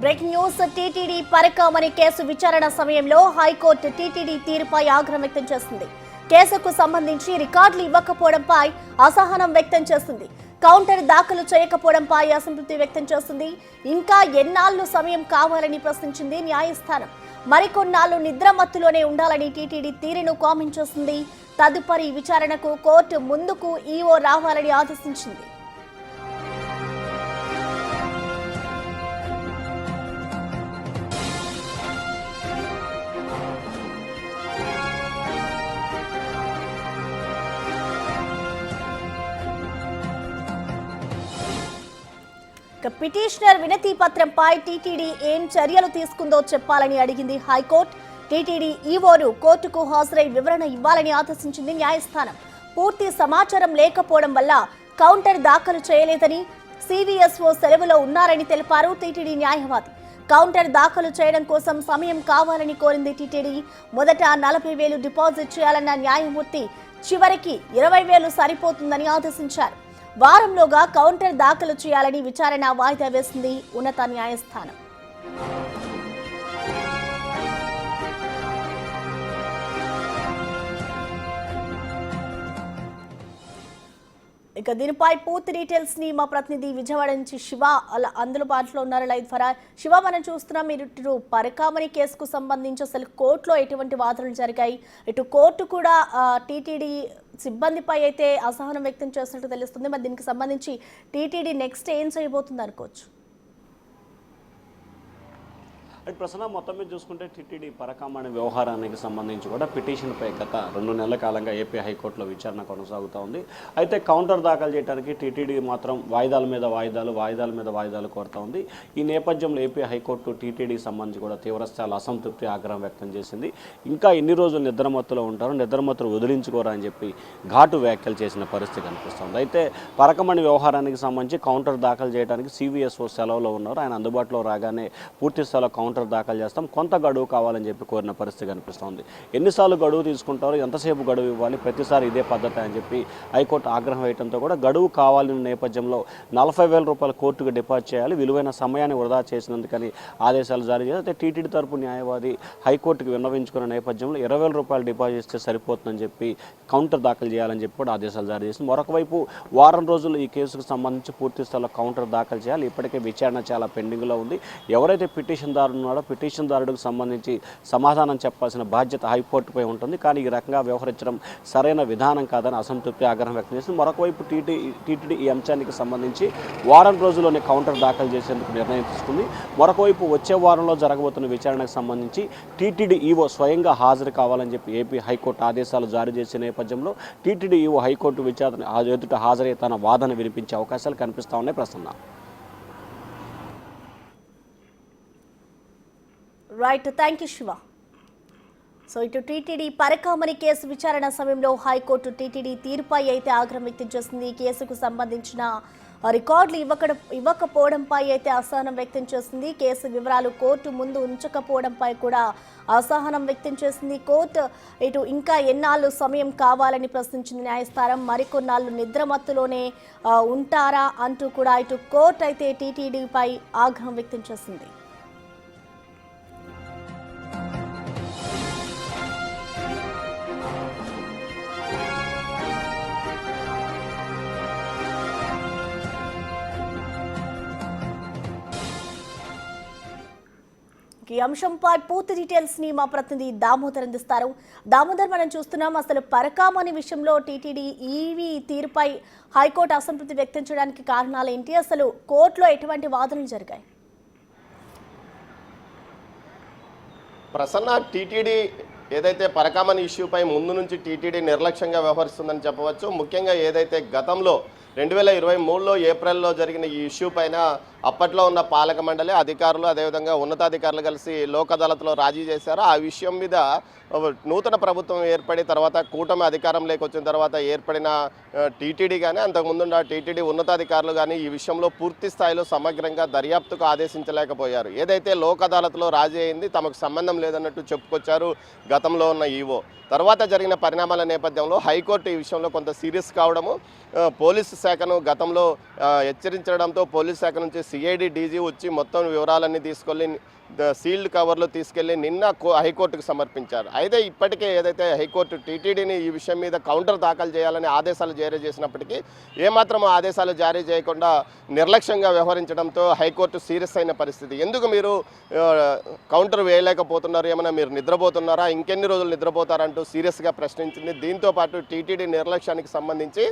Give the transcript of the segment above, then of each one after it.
Breaking news. TTD Parakamani case విచారణ సమయంలో high court TTD తీరుపై ఆగ్రహం వ్యక్తం చేసింది. కేసుకు సంబంధించి రికార్డులు ఇవ్వకపోవడంపై అసహనం వ్యక్తం చేసింది. కౌంటర్ దాఖలు చేయకపోవడంపై అసంతృప్తి వ్యక్తం చేసింది. ఇంకా ఎన్నాళ్ళు సమయం కావాలని ప్రశ్నించింది న్యాయస్థానం. మరికొన్నాళ్ళు నిద్రమత్తులోనే ఉండాలని టీటీడీ తీరును కామెంట్ చేసింది. తదుపరి విచారణకు కోర్టు ముందుకు ఈవో రావాలని ఆదేశించింది. పిటిషనర్ వినతి పత్రంపై టీటీడీ ఏం చర్యలు తీసుకుందో చెప్పాలని అడిగింది హైకోర్టు. టీటీడీ ఈవోను కోర్టుకు హాజరై వివరణ ఇవ్వాలని ఆదేశించింది న్యాయస్థానం. పూర్తి సమాచారం లేకపోవడం వల్ల కౌంటర్ దాఖలు చేయలేదని, సివిఎస్ఓ సెలవులో ఉన్నారని తెలిపారు టీటీడీ న్యాయవాది. కౌంటర్ దాఖలు చేయడం కోసం సమయం కావాలని కోరింది టీటీడీ. మొదట 40,000 డిపాజిట్ చేయాలన్న న్యాయమూర్తి చివరికి 20,000 సరిపోతుందని ఆదేశించారు. వారంలోగా కౌంటర్ దాఖలు చేయాలని విచారణ వాయిదా వేసింది ఉన్నత న్యాయస్థానం. ఇక దీనిపై పూర్తి డీటెయిల్స్ ని మా ప్రతినిధి విజయవాడ నుంచి శివ అందుబాటులో ఉన్నారు లైవ్ ద్వారా. శివ, మనం చూస్తున్నాం ఇటు పరకామణి కేసుకు సంబంధించి అసలు కోర్టులో ఎటువంటి వాదనలు జరిగాయి, ఇటు కోర్టు కూడా టీటీడీ సిబ్బందిపై అయితే అసహనం వ్యక్తం చేస్తున్నట్టు తెలుస్తుంది. మరి దీనికి సంబంధించి టీటీడీ నెక్స్ట్ ఏం చేయబోతుంది అనుకోవచ్చు? అయితే ప్రస్తుతం మొత్తం మీద చూసుకుంటే టీటీడీ పరకామణి వ్యవహారానికి సంబంధించి కూడా పిటిషన్పై గత 2 నెలల కాలంగా ఏపీ హైకోర్టులో విచారణ కొనసాగుతూ ఉంది. అయితే కౌంటర్ దాఖలు చేయడానికి టీటీడీ మాత్రం వాయిదాల మీద వాయిదాలు కోరుతూ ఉంది. ఈ నేపథ్యంలో ఏపీ హైకోర్టు టీటీడీకి సంబంధించి కూడా తీవ్రస్థాయిలో అసంతృప్తి, ఆగ్రహం వ్యక్తం చేసింది. ఇంకా ఎన్ని రోజులు నిద్రమత్తులో ఉంటారో, నిద్రమత్తులు వదిలించుకోరా అని చెప్పి ఘాటు వ్యాఖ్యలు చేసిన పరిస్థితి కనిపిస్తుంది. అయితే పరకామణి వ్యవహారానికి సంబంధించి కౌంటర్ దాఖలు చేయడానికి సివిఎస్ఓ సెలవులో ఉన్నారు. ఆయన అందుబాటులో రాగానే పూర్తి స్థాయిలో కౌంటర్ దాఖలు చేస్తాం, కొంత గడువు కావాలని చెప్పి కోరిన పరిస్థితి కనిపిస్తోంది. ఎన్నిసార్లు గడువు తీసుకుంటారో, ఎంతసేపు గడువు ఇవ్వాలి, ప్రతిసారి ఇదే పద్ధతి అని చెప్పి హైకోర్టు ఆగ్రహం వేయడంతో కూడా గడువు కావాలనే నేపథ్యంలో 40,000 రూపాయలు కోర్టుకు డిపాజిట్ చేయాలి, విలువైన సమయాన్ని వృధా చేసినందుకని ఆదేశాలు జారీ చేసి, అయితే టీటీడీ తరపు న్యాయవాది హైకోర్టుకు విన్నవించుకున్న నేపథ్యంలో 20,000 రూపాయలు డిపాజిట్ చేస్తే సరిపోతుందని చెప్పి కౌంటర్ దాఖలు చేయాలని చెప్పి కూడా ఆదేశాలు జారీ చేసింది. మరొక వైపు వారం రోజులు ఈ కేసుకు సంబంధించి పూర్తి స్థాయిలో కౌంటర్ దాఖలు చేయాలి. ఇప్పటికే విచారణ చాలా పెండింగ్లో ఉంది. ఎవరైతే పిటిషన్దారు పిటిషన్దారుడికి సంబంధించి సమాధానం చెప్పాల్సిన బాధ్యత హైకోర్టుపై ఉంటుంది. కానీ ఈ రకంగా వ్యవహరించడం సరైన విధానం కాదని అసంతృప్తి, ఆగ్రహం వ్యక్తం చేసింది. మరొక వైపు టీటీడీ ఈ అంశానికి సంబంధించి వారం రోజుల్లోనే కౌంటర్ దాఖలు చేసేందుకు నిర్ణయం తీసుకుంది. మరొక వైపు వచ్చే వారంలో జరగబోతున్న విచారణకు సంబంధించి టీటీడీ ఈవో స్వయంగా హాజరు కావాలని చెప్పి ఏపీ హైకోర్టు ఆదేశాలు జారీ చేసిన నేపథ్యంలో టీటీడీ ఈవో హైకోర్టు విచారణ ఎదుట హాజరై తన వాదన వినిపించే అవకాశాలు కనిపిస్తూ ఉన్నాయి ప్రస్తుతం. Right, thank you Shiva. So ఇటు టీటీడీ పరకామణి కేసు విచారణ సమయంలో హైకోర్టు టీటీడీ తీరుపై అయితే ఆగ్రహం వ్యక్తం చేసింది. ఈ కేసుకు సంబంధించిన రికార్డులు ఇవ్వకపోవడంపై అయితే అసహనం వ్యక్తం చేసింది. కేసు వివరాలు కోర్టు ముందు ఉంచకపోవడంపై కూడా అసహనం వ్యక్తం చేసింది. కోర్టు ఇటు ఇంకా ఎన్నాళ్ళు సమయం కావాలని ప్రశ్నించింది న్యాయస్థానం. మరికొన్నాళ్ళు నిద్రమత్తులోనే ఉంటారా అంటూ కూడా ఇటు కోర్టు అయితే టీటీడీపై ఆగ్రహం వ్యక్తం చేసింది. ఈ అంశంపై పూర్తి డీటెయిల్స్ ని మా ప్రతినిధి దామోదర్ అందిస్తారు. దామోదర్, మనం చూస్తున్నాం అసలు పరకామణి విషయంలో టీటీడీ ఈవీ తీరుపై హైకోర్టు అసంతృప్తి వ్యక్తం చేయడానికి కారణాలు ఏంటి, అసలు కోర్టులో ఎటువంటి వాదనలు జరిగాయి? ప్రసన్న, టీటీడీ ఏదైతే పరకామణి ఇష్యూపై ముందు నుంచి టీటీడీ నిర్లక్ష్యంగా వ్యవహరిస్తుందని చెప్పవచ్చు. ముఖ్యంగా ఏదైతే గతంలో 2023లో ఏప్రిల్లో జరిగిన ఈ ఇష్యూ పైన అప్పట్లో ఉన్న పాలక మండలి అధికారులు, అదేవిధంగా ఉన్నతాధికారులు కలిసి లోక్ అదాలత్లో రాజీ చేశారు. ఆ విషయం మీద నూతన ప్రభుత్వం ఏర్పడి తర్వాత కూటమి అధికారంలోకి వచ్చిన తర్వాత ఏర్పడిన టీటీడీ కానీ, అంతకుముందున్న టీటీడీ ఉన్నతాధికారులు కానీ ఈ విషయంలో పూర్తి స్థాయిలో సమగ్రంగా దర్యాప్తుకు ఆదేశించలేకపోయారు. ఏదైతే లోక్ అదాలత్లో రాజీ అయింది తమకు సంబంధం లేదన్నట్టు చెప్పుకొచ్చారు గతంలో ఉన్న ఈవో. తర్వాత జరిగిన పరిణామాల నేపథ్యంలో హైకోర్టు ఈ విషయంలో కొంత సీరియస్ కావడము, పోలీసు శాఖను గతంలో హెచ్చరించడంతో పోలీసు శాఖ నుంచి సిఐడి డీజీ వచ్చి మొత్తం వివరాలన్నీ తీసుకెళ్ళి సీల్డ్ కవర్లో తీసుకెళ్లి నిన్న హైకోర్టుకు సమర్పించారు. అయితే ఇప్పటికే ఏదైతే హైకోర్టు టీటీడీని ఈ విషయం మీద కౌంటర్ దాఖలు చేయాలని ఆదేశాలు జారీ చేసినప్పటికీ ఏమాత్రం ఆదేశాలు జారీ చేయకుండా నిర్లక్ష్యంగా వ్యవహరించడంతో హైకోర్టు సీరియస్ అయిన పరిస్థితి. ఎందుకు మీరు కౌంటర్ వేయలేకపోతున్నారు, ఏమైనా మీరు నిద్రపోతున్నారా, ఇంకెన్ని రోజులు నిద్రపోతారంటూ సీరియస్గా ప్రశ్నించింది. దీంతోపాటు టీటీడీ నిర్లక్ష్యానికి సంబంధించి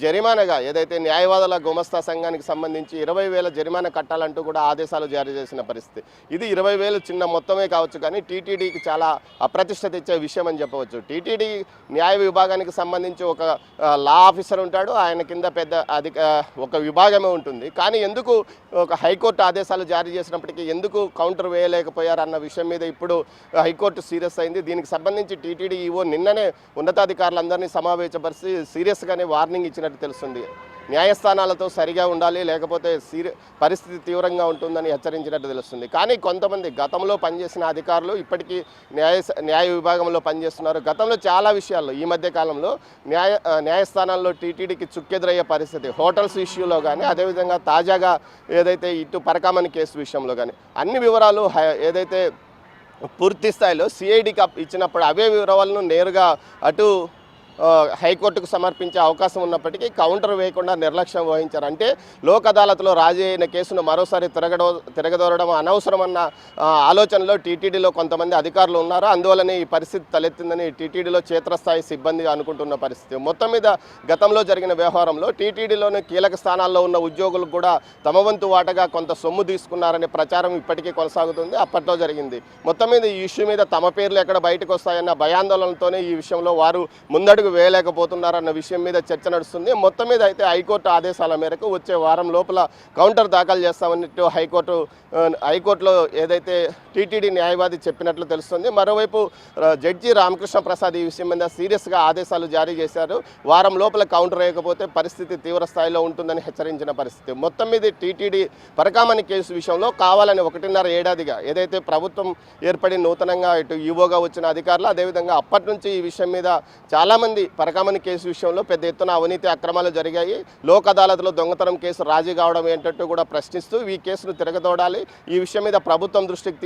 జరిమానాగా ఏదైతే న్యాయవాదుల గుమస్తా సంఘానికి సంబంధించి 20,000 జరిమానా కట్టాలంటూ కూడా ఆదేశాలు జారీ చేసిన పరిస్థితి. ఇది 20,000 చిన్న మొత్తమే కావచ్చు, కానీ టీటీడీకి చాలా అప్రతిష్ట తెచ్చే విషయం అని చెప్పవచ్చు. టీటీడీ న్యాయ విభాగానికి సంబంధించి ఒక లా ఆఫీసర్ ఉంటాడు, ఆయన కింద పెద్ద ఒక విభాగమే ఉంటుంది. కానీ ఎందుకు ఒక హైకోర్టు ఆదేశాలు జారీ చేసినప్పటికీ ఎందుకు కౌంటర్ వేయలేకపోయారు అన్న విషయం మీద ఇప్పుడు హైకోర్టు సీరియస్ అయింది. దీనికి సంబంధించి టీటీడీ ఈవో నిన్ననే ఉన్నతాధికారులందరినీ సమావేశపరిచి సీరియస్గానే వార్నింగ్ ఇచ్చినట్టు తెలుస్తుంది. న్యాయస్థానాలతో సరిగా ఉండాలి, లేకపోతే పరిస్థితి తీవ్రంగా ఉంటుందని హెచ్చరించినట్టు తెలుస్తుంది. కానీ కొంతమంది గతంలో పనిచేసిన అధికారులు ఇప్పటికీ న్యాయ విభాగంలో పనిచేస్తున్నారు. గతంలో చాలా విషయాల్లో ఈ మధ్య కాలంలో న్యాయస్థానాల్లో టీటీడీకి చుక్కెదురయ్యే పరిస్థితి, హోటల్స్ ఇష్యూలో కానీ, అదేవిధంగా తాజాగా ఏదైతే ఇటు పరకామణి కేసు విషయంలో కానీ అన్ని వివరాలు ఏదైతే పూర్తి స్థాయిలో సిఐడికి ఇచ్చినప్పుడు అవే వివరాలను నేరుగా అటు హైకోర్టుకు సమర్పించే అవకాశం ఉన్నప్పటికీ కౌంటర్ వేయకుండా నిర్లక్ష్యం వహించారు. అంటే లోక్ అదాలత్లో రాజీ అయిన కేసును మరోసారి తిరగదోరడం అనవసరమన్న ఆలోచనలో టీటీడీలో కొంతమంది అధికారులు ఉన్నారు. అందువల్లనే ఈ పరిస్థితి తలెత్తిందని టీటీడీలో క్షేత్రస్థాయి సిబ్బంది అనుకుంటున్న పరిస్థితి. మొత్తం మీద గతంలో జరిగిన వ్యవహారంలో టీటీడీలోని కీలక స్థానాల్లో ఉన్న ఉద్యోగులు కూడా తమ వంతు వాటగా కొంత సొమ్ము తీసుకున్నారనే ప్రచారం ఇప్పటికీ కొనసాగుతుంది. అప్పట్లో జరిగింది. మొత్తం మీద ఈ ఇష్యూ మీద తమ పేర్లు ఎక్కడ బయటకు వస్తాయన్న భయాందోళనతోనే ఈ విషయంలో వారు ముందడుగు వేయలేకపోతున్నారన్న విషయం మీద చర్చ నడుస్తుంది. మొత్తం మీద అయితే హైకోర్టు ఆదేశాల మేరకు వచ్చే వారం లోపల కౌంటర్ దాఖలు చేస్తామన్నట్టు హైకోర్టులో ఏదైతే టీటీడీ న్యాయవాది చెప్పినట్లు తెలుస్తుంది. మరోవైపు జడ్జి రామకృష్ణ ప్రసాద్ ఈ విషయం మీద సీరియస్గా ఆదేశాలు జారీ చేశారు. వారం లోపల కౌంటర్ వేయకపోతే పరిస్థితి తీవ్ర స్థాయిలో ఉంటుందని హెచ్చరించిన పరిస్థితి. మొత్తం మీద టీటీడీ పరకామణి కేసు విషయంలో కావాలని 1.5 ఏడాదిగా ఏదైతే ప్రభుత్వం ఏర్పడి నూతనంగా ఇటు ఈవోగా వచ్చిన అధికారులు, అదేవిధంగా అప్పటి నుంచి ఈ విషయం మీద చాలామంది పరకామణి కేసు విషయంలో పెద్ద ఎత్తున అవినీతి అక్రమాలు జరిగాయి. లోక్ అదాలత్లో దొంగతనం కేసు రాజీ కావడం ఏంటంటూ కూడా ప్రశ్నిస్తూ ఈ కేసును తిరగదోడాలి, ఈ విషయం మీద ప్రభుత్వం దృష్టికి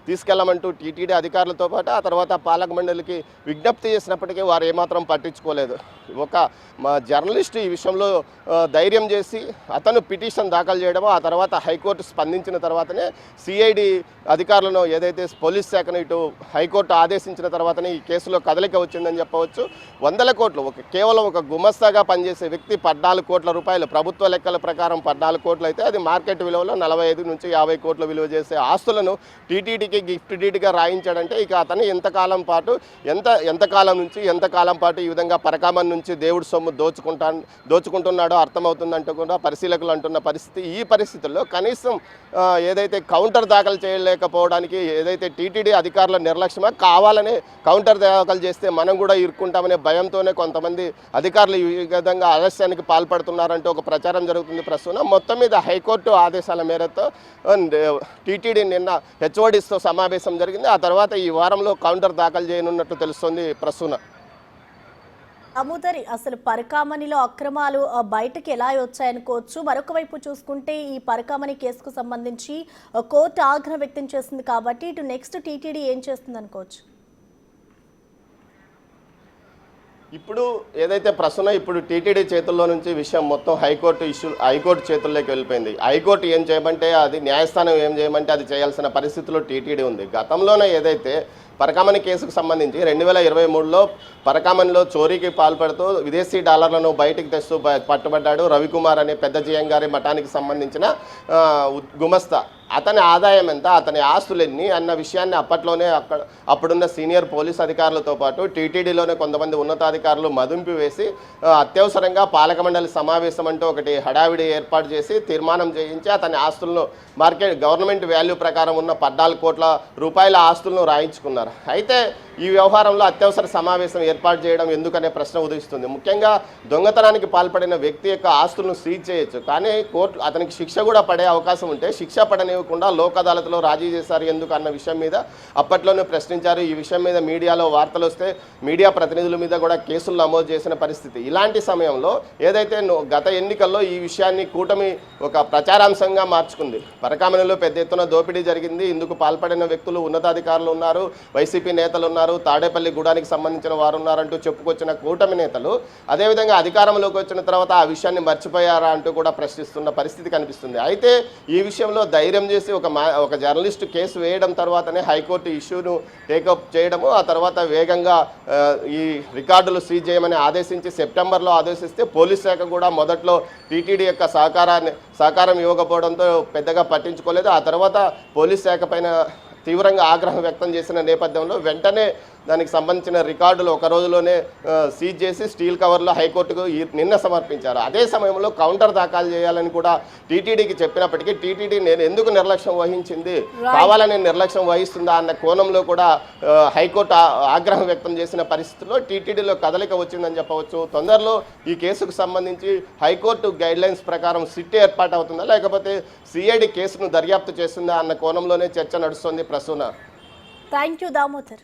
తీసుకెళ్లమంటూ టీటీడీ అధికారులతో పాటు ఆ తర్వాత పాలక మండలికి విజ్ఞప్తి చేసినప్పటికీ వారు ఏమాత్రం పట్టించుకోలేదు. ఒక జర్నలిస్టు ఈ విషయంలో ధైర్యం చేసి అతను పిటిషన్ దాఖలు చేయడమో, ఆ తర్వాత హైకోర్టు స్పందించిన తర్వాతనే సిఐడి అధికారులను ఏదైతే పోలీస్ శాఖను ఇటు హైకోర్టు ఆదేశించిన తర్వాతనే ఈ కేసులో కదలిక వచ్చిందని చెప్పవచ్చు. 100 కోట్లు కేవలం ఒక గుమస్తాగా పనిచేసే వ్యక్తి 14 కోట్ల రూపాయలు, ప్రభుత్వ లెక్కల ప్రకారం 14 కోట్లు అయితే అది మార్కెట్ విలువలో 45 నుంచి 50 కోట్ల విలువ చేసే ఆస్తులను టీటీడీకి గిఫ్ట్ డీడ్గా రాయించాడంటే ఇక అతను ఎంతకాలం పాటు ఈ విధంగా పరకామణి నుంచి దేవుడి సొమ్ము దోచుకుంటున్నాడో అర్థమవుతుందంటూ కూడా పరిశీలకులు అంటున్న పరిస్థితి. ఈ పరిస్థితుల్లో కనీసం ఏదైతే కౌంటర్ దాఖలు చేయలేకపోవడానికి ఏదైతే టీటీడీ అధికారుల నిర్లక్ష్యమా, కావాలనే కౌంటర్ దాఖలు చేస్తే మనం కూడా ఇరుక్కుంటామనే భయంతోనే కొంతమంది అధికారులు ఈ విధంగా ఆలస్యానికి పాల్పడుతున్నారంటూ ఒక ప్రచారం జరుగుతుంది ప్రస్తుతం. మొత్తం మీద హైకోర్టు ఆదేశాల మేరతో టీటీడీ నిన్న హెచ్ఓడిస్తో సమావేశం జరిగింది. ఆ తర్వాత ఈ వారంలో కౌంటర్ దాఖలు చేయనున్నట్టు తెలుస్తుంది ప్రస్తుతం. అముదరి అసలు పరకామణిలో అక్రమాలు బయటకు ఎలా వచ్చాయనుకోవచ్చు. మరొక వైపు చూసుకుంటే ఈ పరకామణి కేసుకు సంబంధించి కోర్టు ఆగ్రహం వ్యక్తం చేసింది కాబట్టి ఇటు నెక్స్ట్ టీటీడీ ఏం చేస్తుంది అనుకోవచ్చు? ఇప్పుడు ఏదైతే ప్రస్తుతం ఇప్పుడు టీటీడీ చేతుల్లో నుంచి విషయం మొత్తం హైకోర్టు చేతుల్లోకి వెళ్ళిపోయింది. హైకోర్టు ఏం చేయమంటే అది, న్యాయస్థానం ఏం చేయమంటే అది చేయాల్సిన పరిస్థితిలో టీటీడీ ఉంది. గతంలోనే ఏదైతే పరకామణి కేసుకు సంబంధించి 2023లో పరకామణిలో చోరీకి పాల్పడుతూ విదేశీ డాలర్లను బయటికి తెస్తూ పట్టుబడ్డాడు రవికుమార్ అనే పెద్ద జియం గారి మఠానికి సంబంధించిన గుమస్తా. అతని ఆదాయం ఎంత, అతని ఆస్తులు ఎన్ని అన్న విషయాన్ని అప్పట్లోనే అప్పుడున్న సీనియర్ పోలీస్ అధికారులతో పాటు టీటీడీలోనే కొంతమంది ఉన్నతాధికారులు మదింపు వేసి అత్యవసరంగా పాలక మండలి సమావేశం అంటూ ఒకటి హడావిడి ఏర్పాటు చేసి తీర్మానం చేయించి అతని ఆస్తులను గవర్నమెంట్ వాల్యూ ప్రకారం ఉన్న 14 కోట్ల రూపాయల ఆస్తులను రాయించుకున్నారు. అయితే ఈ వ్యవహారంలో అత్యవసర సమావేశం ఏర్పాటు చేయడం ఎందుకనే ప్రశ్న ఉదయిస్తుంది. ముఖ్యంగా దొంగతనానికి పాల్పడిన వ్యక్తి యొక్క ఆస్తులను సీజ్ చేయొచ్చు, కానీ కోర్టు అతనికి శిక్ష కూడా పడే అవకాశం ఉంటే శిక్ష పడనివ్వకుండా లోక్ అదాలత్లో రాజీ చేశారు ఎందుకు అన్న విషయం మీద అప్పట్లోనే ప్రశ్నించారు. ఈ విషయం మీద మీడియాలో వార్తలు వస్తే మీడియా ప్రతినిధుల మీద కూడా కేసులు నమోదు చేసిన పరిస్థితి. ఇలాంటి సమయంలో ఏదైతే గత ఎన్నికల్లో ఈ విషయాన్ని కూటమి ఒక ప్రచారాంశంగా మార్చుకుంది. పరకామణిలో పెద్ద ఎత్తున దోపిడీ జరిగింది, ఇందుకు పాల్పడిన వ్యక్తులు ఉన్నతాధికారులు ఉన్నారు, వైసీపీ నేతలు ఉన్నారు, తాడేపల్లి గూడానికి సంబంధించిన వారు ఉన్నారంటూ చెప్పుకొచ్చిన కూటమి నేతలు అదేవిధంగా అధికారంలోకి వచ్చిన తర్వాత ఆ విషయాన్ని మర్చిపోయారా అంటూ కూడా ప్రశ్నిస్తున్న పరిస్థితి కనిపిస్తుంది. అయితే ఈ విషయంలో ధైర్యం చేసి ఒక జర్నలిస్టు కేసు వేయడం తర్వాతనే హైకోర్టు ఇష్యూను టేకప్ చేయడము, ఆ తర్వాత వేగంగా ఈ రికార్డులు సీజ్ చేయమని ఆదేశించి సెప్టెంబర్లో ఆదేశిస్తే పోలీస్ శాఖ కూడా మొదట్లో టీటీడీ యొక్క సహకారం ఇవ్వకపోవడంతో పెద్దగా పట్టించుకోలేదు. ఆ తర్వాత పోలీస్ శాఖ పైన తీవ్రంగా ఆగ్రహం వ్యక్తం చేసిన నేపథ్యంలో వెంటనే దానికి సంబంధించిన రికార్డులు ఒక రోజులోనే సీజ్ చేసి స్టీల్ కవర్లో హైకోర్టుకు నిన్న సమర్పించారు. అదే సమయంలో కౌంటర్ దాఖలు చేయాలని కూడా టీటీడీకి చెప్పినప్పటికీ టీటీడీ నేను ఎందుకు నిర్లక్ష్యం వహించింది, కావాలని నిర్లక్ష్యం వహిస్తుందా అన్న కోణంలో కూడా హైకోర్టు ఆగ్రహం వ్యక్తం చేసిన పరిస్థితుల్లో టీటీడీలో కదలిక వచ్చిందని చెప్పవచ్చు. తొందరలో ఈ కేసుకు సంబంధించి హైకోర్టు గైడ్లైన్స్ ప్రకారం సిట్ ఏర్పాటు అవుతుందా లేకపోతే సిఐడి కేసును దర్యాప్తు చేస్తుందా అన్న కోణంలోనే చర్చ నడుస్తోంది ప్రసూన. Thank you Damodar.